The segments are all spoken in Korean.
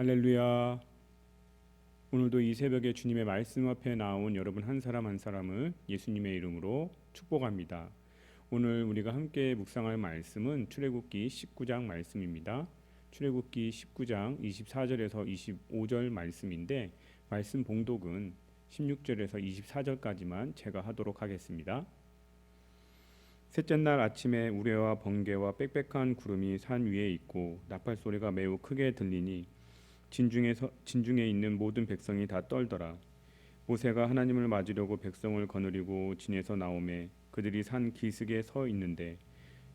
할렐루야. 오늘도 이 새벽에 주님의 말씀 앞에 나온 여러분 한 사람 한 사람을 예수님의 이름으로 축복합니다. 오늘 우리가 함께 묵상할 말씀은 출애굽기 19장 말씀입니다. 출애굽기 19장 24절에서 25절 말씀인데 말씀 봉독은 16절에서 24절까지만 제가 하도록 하겠습니다. 셋째 날 아침에 우레와 번개와 빽빽한 구름이 산 위에 있고 나팔 소리가 매우 크게 들리니 진중에 있는 모든 백성이 다 떨더라. 모세가 하나님을 맞으려고 백성을 거느리고 진에서 나오매 그들이 산 기슭에 서 있는데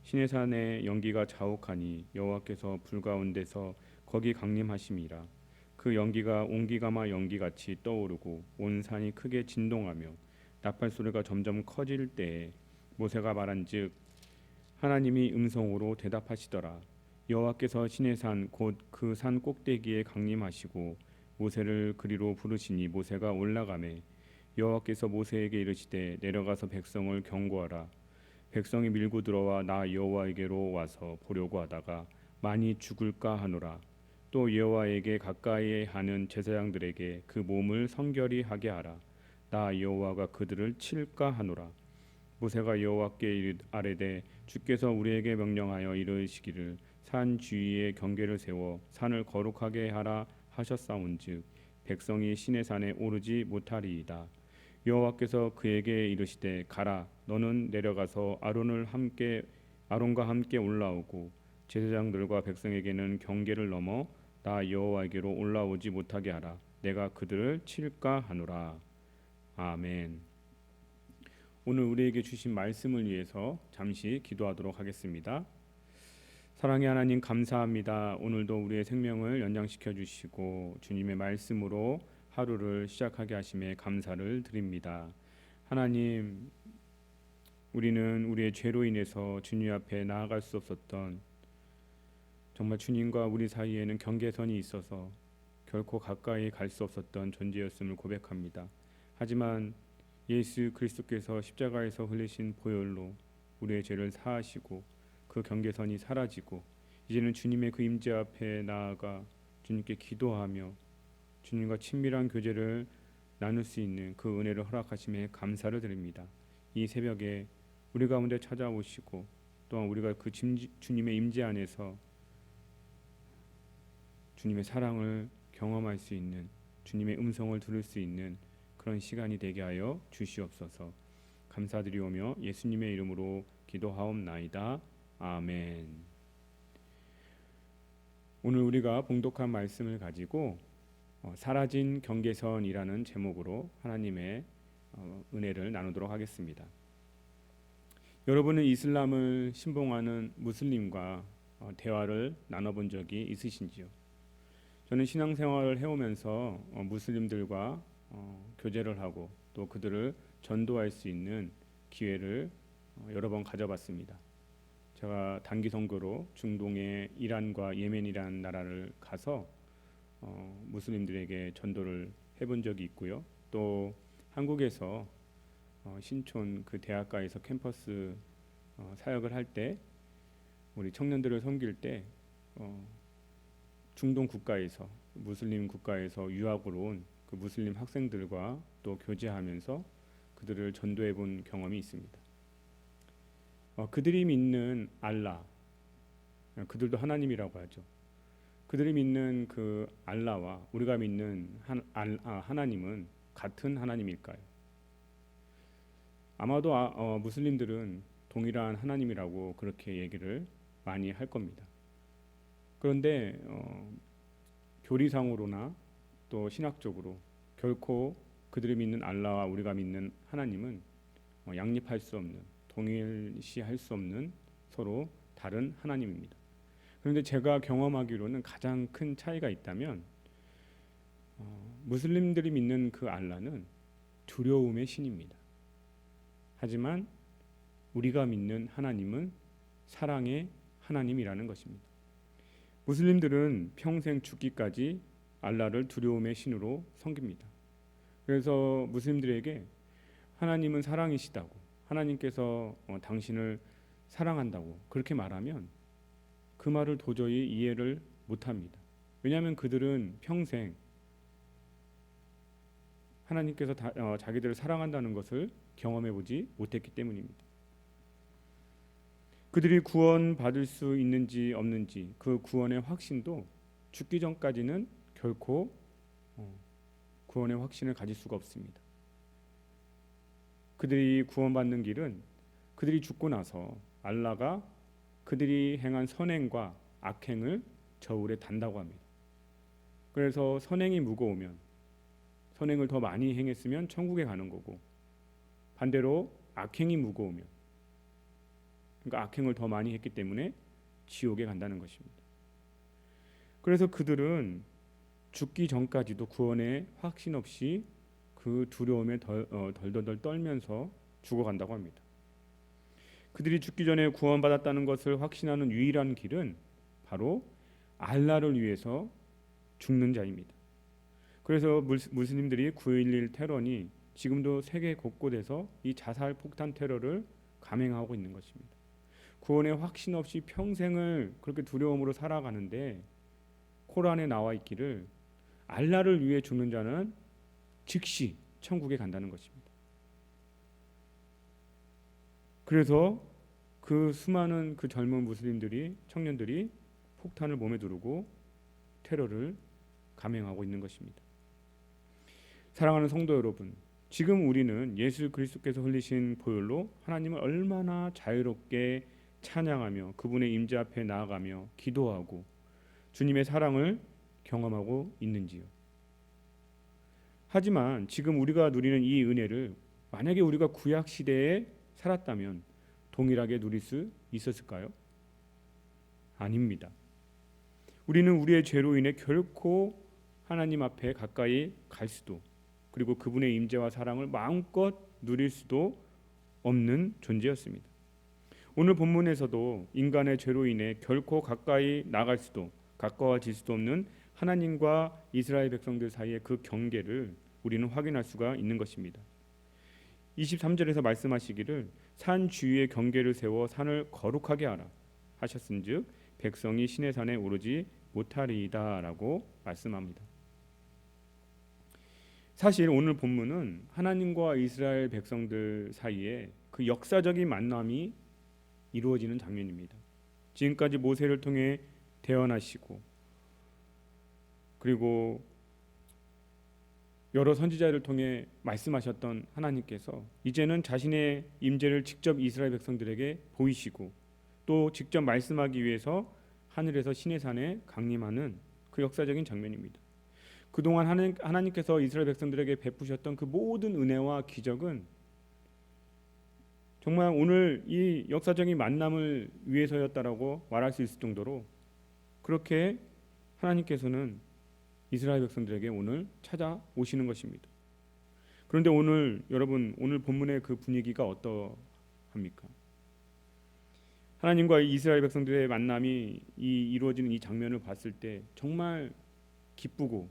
시내산에 연기가 자욱하니 여호와께서 불 가운데서 거기 강림하심이라. 그 연기가 온기가마 연기같이 떠오르고 온 산이 크게 진동하며 나팔 소리가 점점 커질 때에 모세가 말한즉 하나님이 음성으로 대답하시더라. 여호와께서 시내산 곧 그 산 꼭대기에 강림하시고 모세를 그리로 부르시니 모세가 올라가매 여호와께서 모세에게 이르시되 내려가서 백성을 경고하라. 백성이 밀고 들어와 나 여호와에게로 와서 보려고 하다가 많이 죽을까 하노라. 또 여호와에게 가까이 하는 제사장들에게 그 몸을 성결히 하게 하라. 나 여호와가 그들을 칠까 하노라. 모세가 여호와께 아뢰되 주께서 우리에게 명령하여 이르시기를 산 주위에 경계를 세워 산을 거룩하게 하라 하셨사온즉 백성이 시내산에 오르지 못하리이다. 여호와께서 그에게 이르시되 가라. 너는 내려가서 아론과 함께 올라오고 제사장들과 백성에게는 경계를 넘어 나 여호와에게로 올라오지 못하게 하라. 내가 그들을 칠까 하노라. 아멘. 오늘 우리에게 주신 말씀을 위해서 잠시 기도하도록 하겠습니다. 사랑의 하나님 감사합니다. 오늘도 우리의 생명을 연장시켜 주시고 주님의 말씀으로 하루를 시작하게 하심에 감사를 드립니다. 하나님, 우리는 우리의 죄로 인해서 주님 앞에 나아갈 수 없었던, 정말 주님과 우리 사이에는 경계선이 있어서 결코 가까이 갈 수 없었던 존재였음을 고백합니다. 하지만 예수 그리스도께서 십자가에서 흘리신 보혈로 우리의 죄를 사하시고 그 경계선이 사라지고 이제는 주님의 그 임재 앞에 나아가 주님께 기도하며 주님과 친밀한 교제를 나눌 수 있는 그 은혜를 허락하심에 감사를 드립니다. 이 새벽에 우리 가운데 찾아오시고 또한 우리가 그 주님의 임재 안에서 주님의 사랑을 경험할 수 있는, 주님의 음성을 들을 수 있는 그런 시간이 되게 하여 주시옵소서. 감사드리오며 예수님의 이름으로 기도하옵나이다. 아멘. 오늘 우리가 봉독한 말씀을 가지고 사라진 경계선이라는 제목으로 하나님의 은혜를 나누도록 하겠습니다. 여러분은 이슬람을 신봉하는 무슬림과 대화를 나눠본 적이 있으신지요? 저는 신앙생활을 해오면서 무슬림들과 교제를 하고 또 그들을 전도할 수 있는 기회를 여러 번 가져봤습니다. 제가 단기 선교로 중동의 이란과 예멘이라는 나라를 가서 무슬림들에게 전도를 해본 적이 있고요. 또 한국에서 신촌 그 대학가에서 캠퍼스 사역을 할 때 우리 청년들을 섬길 때 중동 국가에서, 무슬림 국가에서 유학을 온 그 무슬림 학생들과 또 교제하면서 그들을 전도해 본 경험이 있습니다. 그들이 믿는 알라, 그들도 하나님이라고 하죠. 그들이 믿는 그 알라와 우리가 믿는 하나님은 같은 하나님일까요? 아마도 무슬림들은 동일한 하나님이라고 그렇게 얘기를 많이 할 겁니다. 그런데 교리상으로나 또 신학적으로 결코 그들이 믿는 알라와 우리가 믿는 하나님은 양립할 수 없는, 동일시할 수 없는 서로 다른 하나님입니다. 그런데 제가 경험하기로는 가장 큰 차이가 있다면 무슬림들이 믿는 그 알라는 두려움의 신입니다. 하지만 우리가 믿는 하나님은 사랑의 하나님이라는 것입니다. 무슬림들은 평생 죽기까지 알라를 두려움의 신으로 섬깁니다. 그래서 무슬림들에게 하나님은 사랑이시다고, 하나님께서 당신을 사랑한다고 그렇게 말하면 그 말을 도저히 이해를 못합니다. 왜냐하면 그들은 평생 하나님께서 자기들을 사랑한다는 것을 경험해 보지 못했기 때문입니다. 그들이 구원받을 수 있는지 없는지 그 구원의 확신도 죽기 전까지는 결코 구원의 확신을 가질 수가 없습니다. 그들이 구원받는 길은 그들이 죽고 나서 알라가 그들이 행한 선행과 악행을 저울에 단다고 합니다. 그래서 선행이 무거우면, 선행을 더 많이 행했으면 천국에 가는 거고, 반대로 악행이 무거우면, 그러니까 악행을 더 많이 했기 때문에 지옥에 간다는 것입니다. 그래서 그들은 죽기 전까지도 구원의 확신 없이 그 두려움에 덜덜덜 떨면서 죽어간다고 합니다. 그들이 죽기 전에 구원받았다는 것을 확신하는 유일한 길은 바로 알라를 위해서 죽는 자입니다. 그래서 무슬림들이 9.11 테러니 지금도 세계 곳곳에서 이 자살 폭탄 테러를 감행하고 있는 것입니다. 구원의 확신 없이 평생을 그렇게 두려움으로 살아가는데 코란에 나와 있기를 알라를 위해 죽는 자는 즉시 천국에 간다는 것입니다. 그래서 그 수많은 그 젊은 무슬림들이, 청년들이 폭탄을 몸에 두르고 테러를 감행하고 있는 것입니다. 사랑하는 성도 여러분, 지금 우리는 예수 그리스도께서 흘리신 보혈로 하나님을 얼마나 자유롭게 찬양하며 그분의 임재 앞에 나아가며 기도하고 주님의 사랑을 경험하고 있는지요. 하지만 지금 우리가 누리는 이 은혜를 만약에 우리가 구약 시대에 살았다면 동일하게 누릴 수 있었을까요? 아닙니다. 우리는 우리의 죄로 인해 결코 하나님 앞에 가까이 갈 수도, 그리고 그분의 임재와 사랑을 마음껏 누릴 수도 없는 존재였습니다. 오늘 본문에서도 인간의 죄로 인해 결코 가까이 나갈 수도 가까워질 수도 없는 하나님과 이스라엘 백성들 사이의 그 경계를 우리는 확인할 수가 있는 것입니다. 23절에서 말씀하시기를 산 주위에 경계를 세워 산을 거룩하게 하라 하셨은즉 백성이 신의 산에 오르지 못하리이다라고 말씀합니다. 사실 오늘 본문은 하나님과 이스라엘 백성들 사이에 그 역사적인 만남이 이루어지는 장면입니다. 지금까지 모세를 통해 대언하시고 그리고 여러 선지자를 통해 말씀하셨던 하나님께서 이제는 자신의 임재를 직접 이스라엘 백성들에게 보이시고 또 직접 말씀하기 위해서 하늘에서 신의 산에 강림하는 그 역사적인 장면입니다. 그동안 하나님께서 이스라엘 백성들에게 베푸셨던 그 모든 은혜와 기적은 정말 오늘 이 역사적인 만남을 위해서였다라고 말할 수 있을 정도로 그렇게 하나님께서는 이스라엘 백성들에게 오늘 찾아오시는 것입니다. 그런데 오늘 여러분 오늘 본문의 그 분위기가 어떠합니까? 하나님과 이스라엘 백성들의 만남이 이루어지는 이 장면을 봤을 때 정말 기쁘고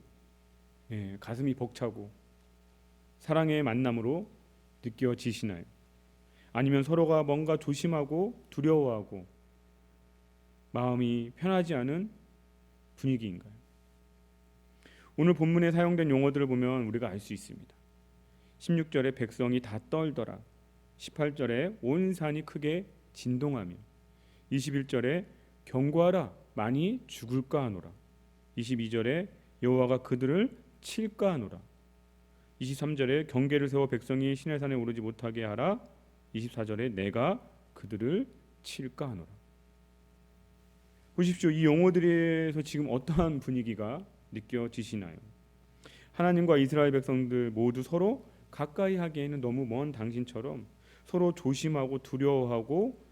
가슴이 벅차고 사랑의 만남으로 느껴지시나요? 아니면 서로가 뭔가 조심하고 두려워하고 마음이 편하지 않은 분위기인가요? 오늘 본문에 사용된 용어들을 보면 우리가 알 수 있습니다. 16절에 백성이 다 떨더라. 18절에 온 산이 크게 진동하며 21절에 경고하라 많이 죽을까 하노라. 22절에 여호와가 그들을 칠까 하노라. 23절에 경계를 세워 백성이 신의 산에 오르지 못하게 하라. 24절에 내가 그들을 칠까 하노라. 보십시오. 이 용어들에서 지금 어떠한 분위기가 느껴지시나요? 하나님과 이스라엘 백성들 모두 서로 가까이 하기에는 너무 먼 당신처럼 서로 조심하고 두려워하고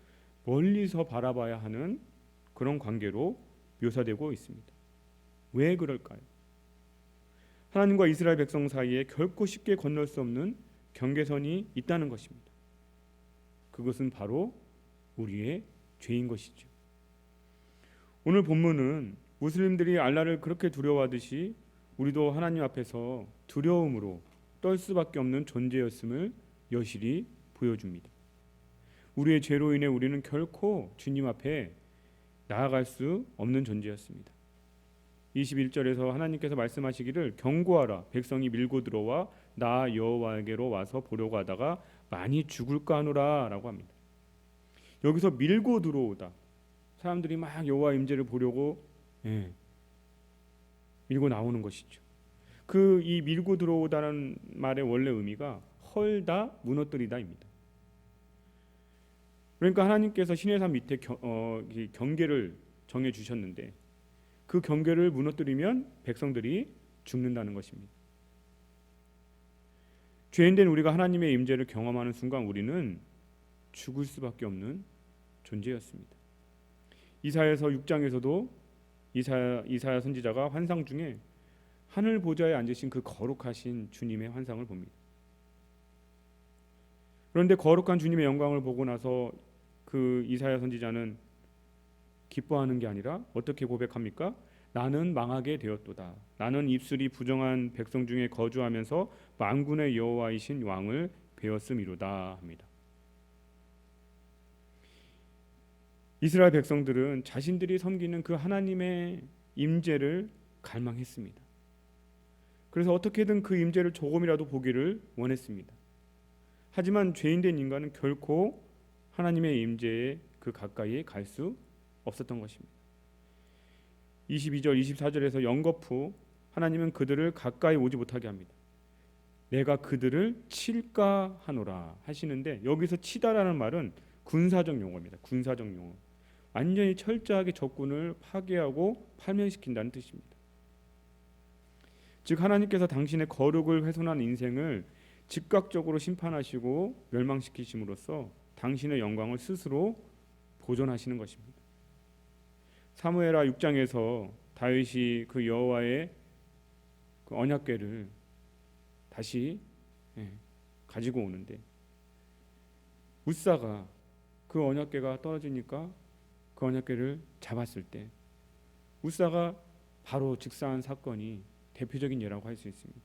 멀리서 바라봐야 하는 그런 관계로 묘사되고 있습니다. 왜 그럴까요? 하나님과 이스라엘 백성 사이에 결코 쉽게 건널 수 없는 경계선이 있다는 것입니다. 그것은 바로 우리의 죄인 것이죠. 오늘 본문은 무슬림들이 알라를 그렇게 두려워하듯이 우리도 하나님 앞에서 두려움으로 떨 수밖에 없는 존재였음을 여실히 보여줍니다. 우리의 죄로 인해 우리는 결코 주님 앞에 나아갈 수 없는 존재였습니다. 21절에서 하나님께서 말씀하시기를 경고하라 백성이 밀고 들어와 나 여호와에게로 와서 보려고 하다가 많이 죽을까 하노라라고 합니다. 여기서 밀고 들어오다. 사람들이 막 여호와 임재를 보려고 밀고 나오는 것이죠. 그 이 밀고 들어오다는 말의 원래 의미가 헐다 무너뜨리다입니다. 그러니까 하나님께서 시내산 밑에 경계를 정해 주셨는데 그 경계를 무너뜨리면 백성들이 죽는다는 것입니다. 죄인된 우리가 하나님의 임재를 경험하는 순간 우리는 죽을 수밖에 없는 존재였습니다. 이사야서 6장에서도 이사야 선지자가 환상 중에 하늘 보좌에 앉으신 그 거룩하신 주님의 환상을 봅니다. 그런데 거룩한 주님의 영광을 보고 나서 그 이사야 선지자는 기뻐하는 게 아니라 어떻게 고백합니까? 나는 망하게 되었도다. 나는 입술이 부정한 백성 중에 거주하면서 만군의 여호와이신 왕을 배웠음이로다 합니다. 이스라엘 백성들은 자신들이 섬기는 그 하나님의 임재를 갈망했습니다. 그래서 어떻게든 그 임재를 조금이라도 보기를 원했습니다. 하지만 죄인된 인간은 결코 하나님의 임재에 그 가까이에 갈 수 없었던 것입니다. 22절 24절에서 연거푸 하나님은 그들을 가까이 오지 못하게 합니다. 내가 그들을 칠까 하노라 하시는데 여기서 치다라는 말은 군사적 용어입니다. 군사적 용어. 완전히 철저하게 적군을 파괴하고 파멸시킨다는 뜻입니다. 즉 하나님께서 당신의 거룩을 훼손한 인생을 즉각적으로 심판하시고 멸망시키심으로써 당신의 영광을 스스로 보존하시는 것입니다. 사무엘하 6장에서 다윗이 그 여호와의 그 언약궤를 다시 가지고 오는데 웃사가 그 언약궤가 떨어지니까 그 언약궤를 잡았을 때 웃사가 바로 즉사한 사건이 대표적인 예라고 할 수 있습니다.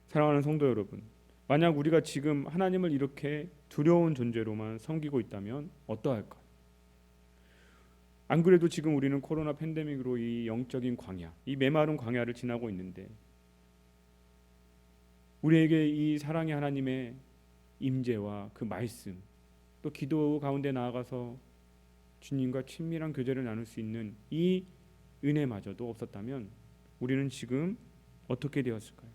사랑하는 성도 여러분, 만약 우리가 지금 하나님을 이렇게 두려운 존재로만 섬기고 있다면 어떠할까? 안 그래도 지금 우리는 코로나 팬데믹으로 이 영적인 광야, 이 메마른 광야를 지나고 있는데 우리에게 이 사랑의 하나님의 임재와 그 말씀, 또 기도 가운데 나아가서 주님과 친밀한 교제를 나눌 수 있는 이 은혜마저도 없었다면 우리는 지금 어떻게 되었을까요?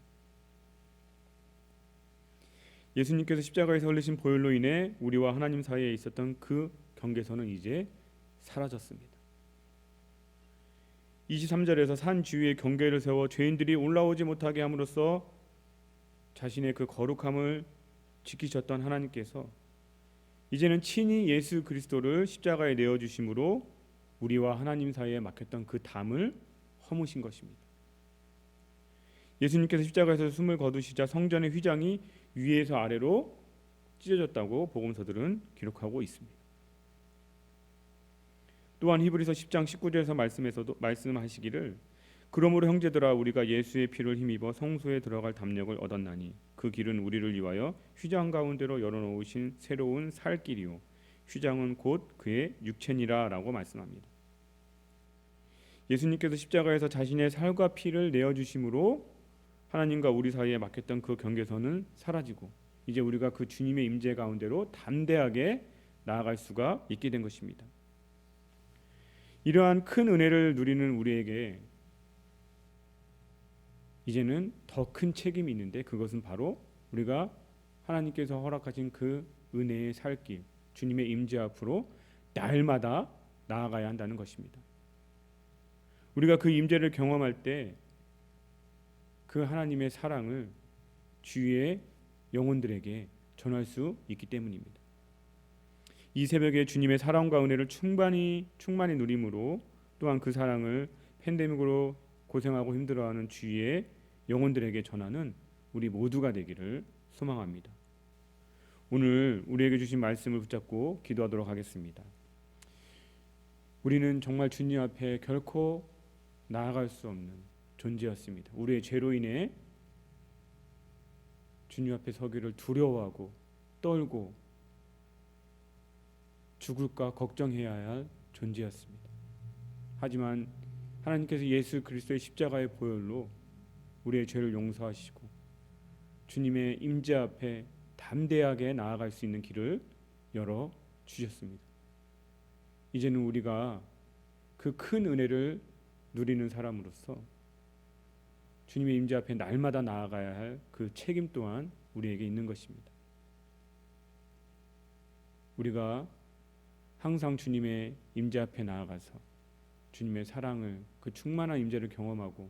예수님께서 십자가에서 흘리신 보혈로 인해 우리와 하나님 사이에 있었던 그 경계선은 이제 사라졌습니다. 23절에서 산 주위에 경계를 세워 죄인들이 올라오지 못하게 함으로써 자신의 그 거룩함을 지키셨던 하나님께서 이제는 친히 예수 그리스도를 십자가에 내어주심으로 우리와 하나님 사이에 막혔던 그 담을 허무신 것입니다. 예수님께서 십자가에서 숨을 거두시자 성전의 휘장이 위에서 아래로 찢어졌다고 복음서들은 기록하고 있습니다. 또한 히브리서 10장 19절에서 말씀하시기를 그러므로 형제들아 우리가 예수의 피를 힘입어 성소에 들어갈 담력을 얻었나니 그 길은 우리를 위하여 휘장 가운데로 열어놓으신 새로운 살 길이요 휘장은 곧 그의 육체니라 라고 말씀합니다. 예수님께서 십자가에서 자신의 살과 피를 내어주심으로 하나님과 우리 사이에 막혔던 그 경계선은 사라지고 이제 우리가 그 주님의 임재 가운데로 담대하게 나아갈 수가 있게 된 것입니다. 이러한 큰 은혜를 누리는 우리에게 이제는 더 큰 책임이 있는데 그것은 바로 우리가 하나님께서 허락하신 그 은혜의 살길, 주님의 임재 앞으로 날마다 나아가야 한다는 것입니다. 우리가 그 임재를 경험할 때 그 하나님의 사랑을 주위의 영혼들에게 전할 수 있기 때문입니다. 이 새벽에 주님의 사랑과 은혜를 충만히 누림으로 또한 그 사랑을 팬데믹으로 고생하고 힘들어하는 주위의 영혼들에게 전하는 우리 모두가 되기를 소망합니다. 오늘 우리에게 주신 말씀을 붙잡고 기도하도록 하겠습니다. 우리는 정말 주님 앞에 결코 나아갈 수 없는 존재였습니다. 우리의 죄로 인해 주님 앞에 서기를 두려워하고 떨고 죽을까 걱정해야 할 존재였습니다. 하지만 하나님께서 예수 그리스도의 십자가의 보혈로 우리의 죄를 용서하시고 주님의 임재 앞에 담대하게 나아갈 수 있는 길을 열어 주셨습니다. 이제는 우리가 그 큰 은혜를 누리는 사람으로서 주님의 임재 앞에 날마다 나아가야 할 그 책임 또한 우리에게 있는 것입니다. 우리가 항상 주님의 임재 앞에 나아가서 주님의 사랑을, 그 충만한 임재를 경험하고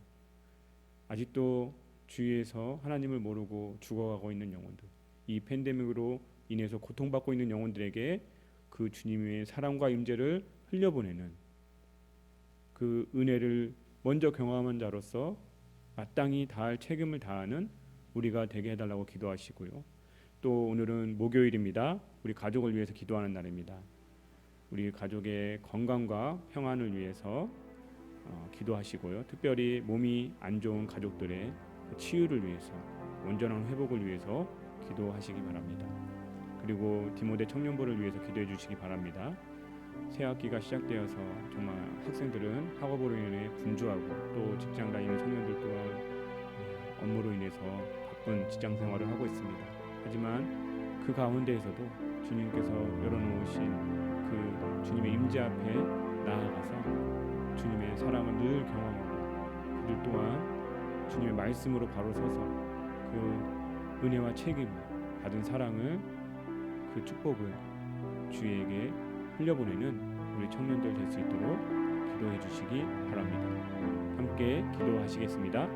아직도 주위에서 하나님을 모르고 죽어가고 있는 영혼들, 이 팬데믹으로 인해서 고통받고 있는 영혼들에게 그 주님의 사랑과 임재를 흘려보내는 그 은혜를 먼저 경험한 자로서 마땅히 다할 책임을 다하는 우리가 되게 해달라고 기도하시고요. 또 오늘은 목요일입니다. 우리 가족을 위해서 기도하는 날입니다. 우리 가족의 건강과 평안을 위해서 기도하시고요. 특별히 몸이 안 좋은 가족들의 치유를 위해서, 온전한 회복을 위해서 기도하시기 바랍니다. 그리고 디모데 청년부를 위해서 기도해 주시기 바랍니다. 새 학기가 시작되어서 정말 학생들은 학업으로 인해 분주하고 또 직장 다니는 청년들 또한 업무로 인해서 바쁜 직장 생활을 하고 있습니다. 하지만 그 가운데에서도 주님께서 열어놓으신 그 주님의 임재 앞에 나아가서 주님의 사랑을 늘 경험하고 그들 또한 주님의 말씀으로 바로 서서 그 은혜와 책임을 받은 사랑을, 그 축복을 주에게 흘려보내는 우리 청년들 될 수 있도록 기도해 주시기 바랍니다. 함께 기도하시겠습니다.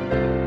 감사합니다.